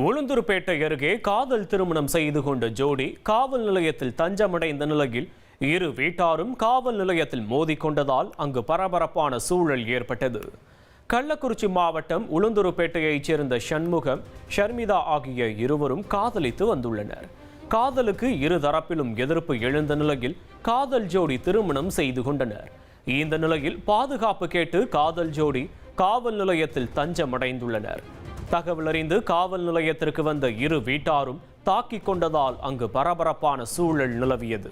உளுந்தூர்பேட்டை அருகே காதல் திருமணம் செய்து கொண்ட ஜோடி காவல் நிலையத்தில் தஞ்சமடைந்த நிலையில் இரு வீட்டாரும் காவல் நிலையத்தில் மோதிக்கொண்டதால் அங்கு பரபரப்பான சூழல் ஏற்பட்டது. கள்ளக்குறிச்சி மாவட்டம் உளுந்தூர்பேட்டையைச் சேர்ந்த சண்முகம், ஷர்மிதா ஆகிய இருவரும் காதலித்து வந்துள்ளனர். காதலுக்கு இரு தரப்பிலும் எதிர்ப்பு எழுந்த நிலையில் காதல் ஜோடி திருமணம் செய்து கொண்டனர். இந்த நிலையில் பாதுகாப்பு கேட்டு காதல் ஜோடி காவல் நிலையத்தில் தஞ்சமடைந்துள்ளனர். தகவல் அறிந்து காவல் நிலையத்திற்கு வந்த இரு வீட்டாரும் தாக்கிக் கொண்டதால் அங்கு பரபரப்பான சூழல் நிலவியது.